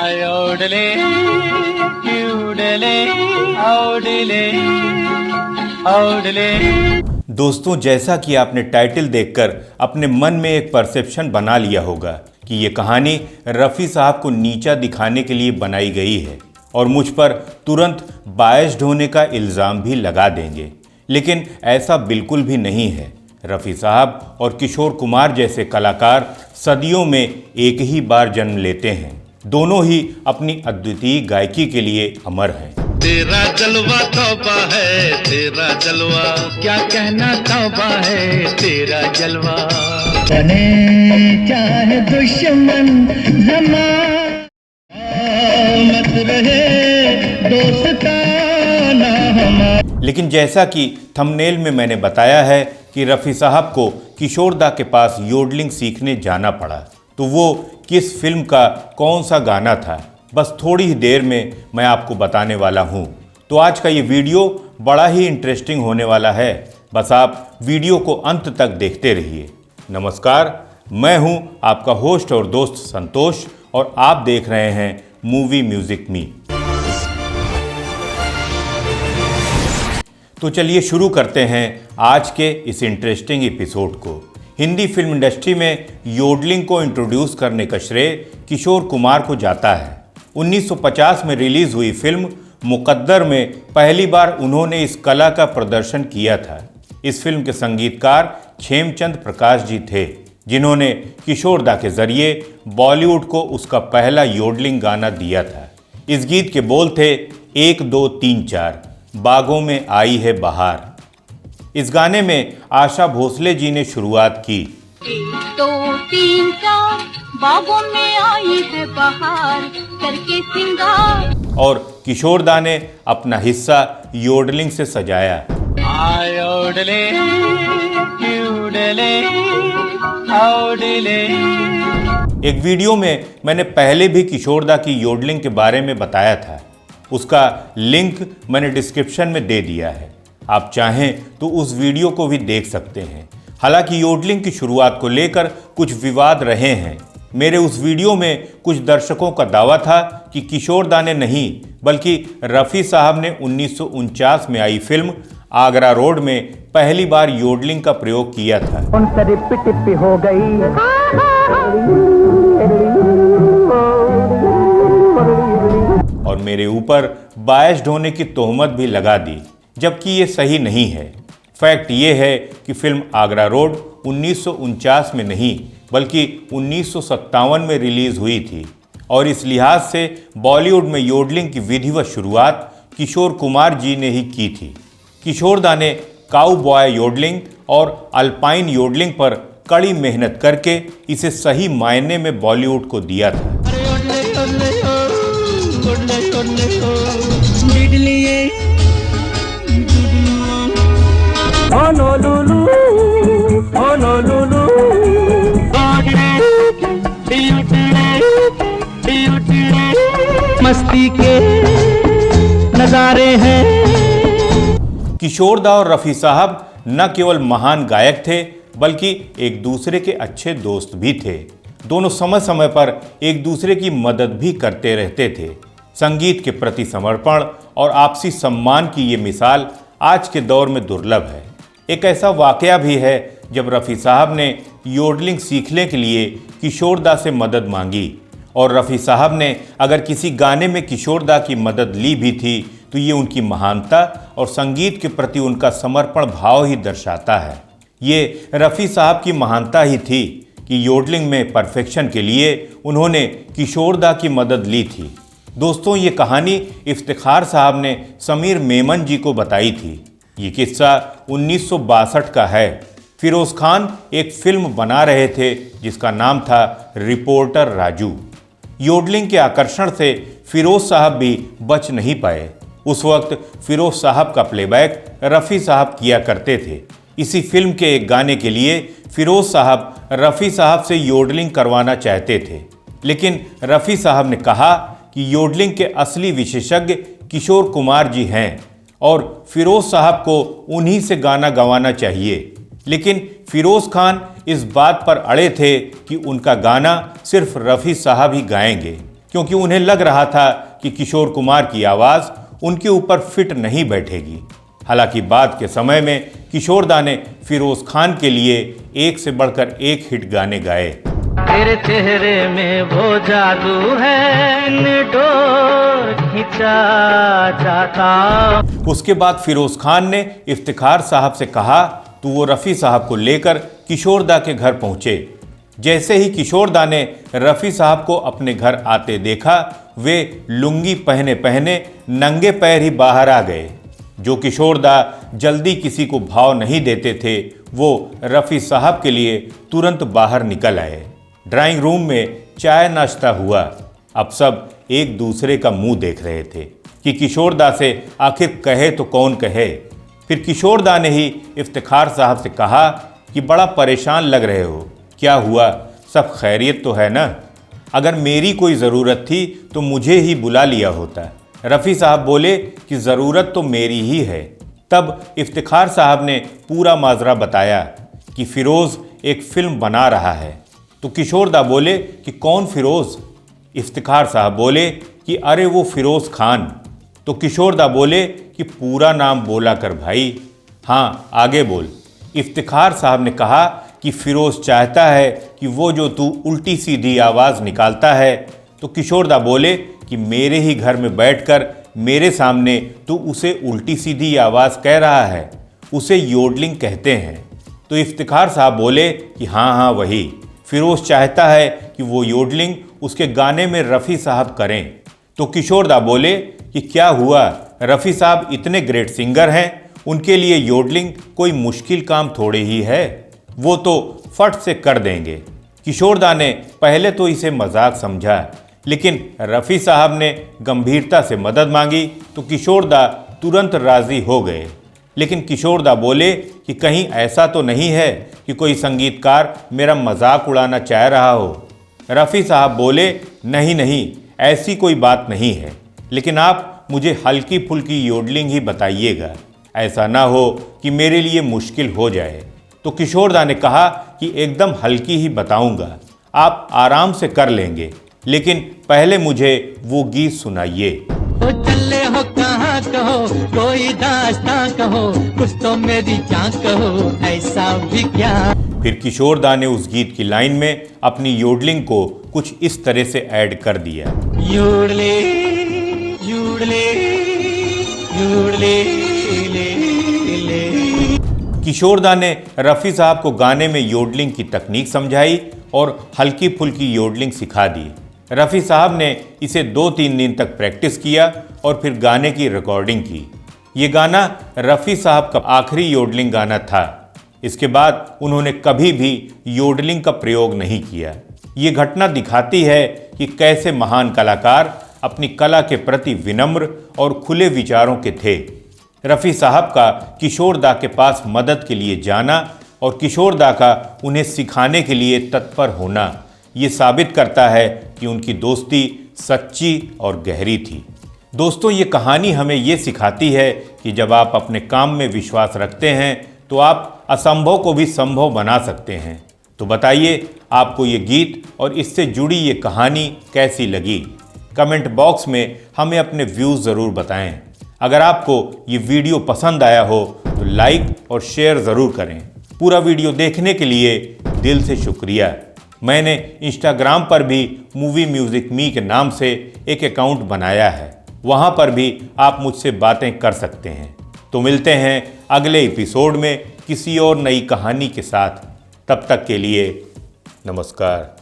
आयोडले क्यूडले आउडले आउडले। दोस्तों, जैसा कि आपने टाइटल देखकर अपने मन में एक परसेप्शन बना लिया होगा कि ये कहानी रफ़ी साहब को नीचा दिखाने के लिए बनाई गई है और मुझ पर तुरंत बायस्ड होने का इल्ज़ाम भी लगा देंगे, लेकिन ऐसा बिल्कुल भी नहीं है। रफ़ी साहब और किशोर कुमार जैसे कलाकार सदियों में एक ही बार जन्म लेते हैं। दोनों ही अपनी अद्वितीय गायकी के लिए अमर हैं। तेरा जलवा तौबा है, तेरा जलवा क्या कहना तौबा है, तेरा जलवा। तने चाहे दुश्मन मत रहे दोस्ताना हमारा। लेकिन जैसा कि थंबनेल में मैंने बताया है कि रफ़ी साहब को किशोर दा के पास योडलिंग सीखने जाना पड़ा, तो वो किस फिल्म का कौन सा गाना था, बस थोड़ी ही देर में मैं आपको बताने वाला हूँ। तो आज का ये वीडियो बड़ा ही इंटरेस्टिंग होने वाला है, बस आप वीडियो को अंत तक देखते रहिए। नमस्कार, मैं हूँ आपका होस्ट और दोस्त संतोष और आप देख रहे हैं मूवी म्यूजिक मी। तो चलिए शुरू करते हैं आज के इस इंटरेस्टिंग एपिसोड को। हिंदी फिल्म इंडस्ट्री में योडलिंग को इंट्रोड्यूस करने का श्रेय किशोर कुमार को जाता है। 1950 में रिलीज हुई फिल्म मुकद्दर में पहली बार उन्होंने इस कला का प्रदर्शन किया था। इस फिल्म के संगीतकार खेमचंद प्रकाश जी थे, जिन्होंने किशोर दा के जरिए बॉलीवुड को उसका पहला योडलिंग गाना दिया था। इस गीत के बोल थे 1 2 3 4 बागों में आई है बहार। इस गाने में आशा भोसले जी ने शुरुआत की। 1 2 3 4 बागों में आई है बहार करके सिंगार, और किशोर दा ने अपना हिस्सा योडलिंग से सजाया। आयोडले क्यूडले आउडले। एक वीडियो में मैंने पहले भी किशोर दा की योडलिंग के बारे में बताया था, उसका लिंक मैंने डिस्क्रिप्शन में दे दिया है, आप चाहें तो उस वीडियो को भी देख सकते हैं। हालांकि योडलिंग की शुरुआत को लेकर कुछ विवाद रहे हैं। मेरे उस वीडियो में कुछ दर्शकों का दावा था कि किशोर दा ने नहीं बल्कि रफ़ी साहब ने 1949 में आई फिल्म आगरा रोड में पहली बार योडलिंग का प्रयोग किया था। उनसे रिपी हो गई और मेरे ऊपर बायस्ड होने की तोहमत भी लगा दी, जबकि ये सही नहीं है। फैक्ट ये है कि फिल्म आगरा रोड 1949 में नहीं बल्कि 1957 में रिलीज हुई थी और इस लिहाज से बॉलीवुड में योडलिंग की विधिवत शुरुआत किशोर कुमार जी ने ही की थी। किशोर दा ने काउ बॉय योडलिंग और अल्पाइन योडलिंग पर कड़ी मेहनत करके इसे सही मायने में बॉलीवुड को दिया था। मस्ती के नजारे हैं। किशोर दा और रफ़ी साहब न केवल महान गायक थे बल्कि एक दूसरे के अच्छे दोस्त भी थे। दोनों समय समय पर एक दूसरे की मदद भी करते रहते थे। संगीत के प्रति समर्पण और आपसी सम्मान की ये मिसाल आज के दौर में दुर्लभ है। एक ऐसा वाकया भी है जब रफ़ी साहब ने योडलिंग सीखने के लिए किशोर दा से मदद मांगी और रफ़ी साहब ने अगर किसी गाने में किशोर दा की मदद ली भी थी तो ये उनकी महानता और संगीत के प्रति उनका समर्पण भाव ही दर्शाता है। ये रफ़ी साहब की महानता ही थी कि योडलिंग में परफेक्शन के लिए उन्होंने किशोर दा की मदद ली थी। दोस्तों, ये कहानी इफ्तिखार साहब ने समीर मेमन जी को बताई थी। ये किस्सा 1962 का है। फिरोज़ खान एक फिल्म बना रहे थे जिसका नाम था रिपोर्टर राजू। योडलिंग के आकर्षण से फिरोज़ साहब भी बच नहीं पाए। उस वक्त फिरोज़ साहब का प्लेबैक रफ़ी साहब किया करते थे। इसी फिल्म के एक गाने के लिए फिरोज़ साहब रफ़ी साहब से योडलिंग करवाना चाहते थे, लेकिन रफ़ी साहब ने कहा कि योडलिंग के असली विशेषज्ञ किशोर कुमार जी हैं और फिरोज़ साहब को उन्हीं से गाना गवाना चाहिए। लेकिन फिरोज़ खान इस बात पर अड़े थे कि उनका गाना सिर्फ रफ़ी साहब ही गाएंगे। क्योंकि उन्हें लग रहा था कि किशोर कुमार की आवाज़ उनके ऊपर फिट नहीं बैठेगी। हालांकि बाद के समय में किशोरदा ने फिरोज खान के लिए एक से बढ़कर एक हिट गाने गाए। तेरे चेहरे में वो जादू है, निडोर खिंचा जाता। उसके बाद फिरोज खान ने इफ्तिखार साहब से कहा तो वो रफ़ी साहब को लेकर किशोरदा के घर पहुंचे। जैसे ही किशोरदा ने रफ़ी साहब को अपने घर आते देखा, वे लुंगी पहने पहने नंगे पैर ही बाहर आ गए। जो किशोरदा जल्दी किसी को भाव नहीं देते थे, वो रफ़ी साहब के लिए तुरंत बाहर निकल आए। ड्राइंग रूम में चाय नाश्ता हुआ। अब सब एक दूसरे का मुंह देख रहे थे कि किशोरदा से आखिर कहे तो कौन कहे। फिर किशोरदा ने ही इफ्तिखार साहब से कहा कि बड़ा परेशान लग रहे हो, क्या हुआ, सब खैरियत तो है ना? अगर मेरी कोई ज़रूरत थी तो मुझे ही बुला लिया होता। रफ़ी साहब बोले कि ज़रूरत तो मेरी ही है। तब इफ्तिखार साहब ने पूरा माजरा बताया कि फ़िरोज़ एक फ़िल्म बना रहा है। तो किशोरदा बोले कि कौन फ़िरोज़? इफ्तिखार साहब बोले कि अरे वो फ़िरोज़ खान। तो किशोरदा बोले कि पूरा नाम बोला कर भाई। हाँ, आगे बोल। इफ्तिखार साहब ने कहा कि फ़िरोज़ चाहता है कि वो जो तू उल्टी सीधी आवाज़ निकालता है। तो किशोरदा बोले कि मेरे ही घर में बैठकर मेरे सामने तू उसे उल्टी सीधी आवाज़ कह रहा है, उसे योडलिंग कहते हैं। तो इफ्तिखार साहब बोले कि हाँ वही, फ़िरोज़ चाहता है कि वो योडलिंग उसके गाने में रफ़ी साहब करें। तो किशोरदा बोले कि क्या हुआ, रफ़ी साहब इतने ग्रेट सिंगर हैं, उनके लिए योडलिंग कोई मुश्किल काम थोड़े ही है, वो तो फट से कर देंगे। किशोरदा ने पहले तो इसे मजाक समझा, लेकिन रफ़ी साहब ने गंभीरता से मदद मांगी तो किशोरदा तुरंत राज़ी हो गए। लेकिन किशोरदा बोले कि कहीं ऐसा तो नहीं है कि कोई संगीतकार मेरा मजाक उड़ाना चाह रहा हो। रफ़ी साहब बोले नहीं, ऐसी कोई बात नहीं है, लेकिन आप मुझे हल्की फुल्की योडलिंग ही बताइएगा, ऐसा ना हो कि मेरे लिए मुश्किल हो जाए। तो किशोरदा ने कहा कि एकदम हल्की ही बताऊंगा, आप आराम से कर लेंगे, लेकिन पहले मुझे वो गीत सुनाइए। ओ चले हो कहाँ कहो, कोई दास्तां कहो, कुछ तो मेरी जान कहो, ऐसा भी क्या। फिर किशोरदा ने उस गीत की लाइन में अपनी योडलिंग को कुछ इस तरह से ऐड कर दिया। योडले योडले योडले ले ले। किशोरदा ने रफ़ी साहब को गाने में योडलिंग की तकनीक समझाई और हल्की फुल्की योडलिंग सिखा दी। रफ़ी साहब ने इसे 2-3 दिन तक प्रैक्टिस किया और फिर गाने की रिकॉर्डिंग की। ये गाना रफ़ी साहब का आखिरी योडलिंग गाना था। इसके बाद उन्होंने कभी भी योडलिंग का प्रयोग नहीं किया। ये घटना दिखाती है कि कैसे महान कलाकार अपनी कला के प्रति विनम्र और खुले विचारों के थे। रफ़ी साहब का किशोरदा के पास मदद के लिए जाना और किशोरदा का उन्हें सिखाने के लिए तत्पर होना, ये साबित करता है कि उनकी दोस्ती सच्ची और गहरी थी। दोस्तों, ये कहानी हमें ये सिखाती है कि जब आप अपने काम में विश्वास रखते हैं तो आप असंभव को भी संभव बना सकते हैं। तो बताइए, आपको ये गीत और इससे जुड़ी ये कहानी कैसी लगी? कमेंट बॉक्स में हमें अपने व्यूज़ ज़रूर बताएं। अगर आपको ये वीडियो पसंद आया हो तो लाइक और शेयर ज़रूर करें। पूरा वीडियो देखने के लिए दिल से शुक्रिया। मैंने इंस्टाग्राम पर भी मूवी म्यूज़िक मी के नाम से एक अकाउंट बनाया है, वहाँ पर भी आप मुझसे बातें कर सकते हैं। तो मिलते हैं अगले एपिसोड में किसी और नई कहानी के साथ। तब तक के लिए नमस्कार।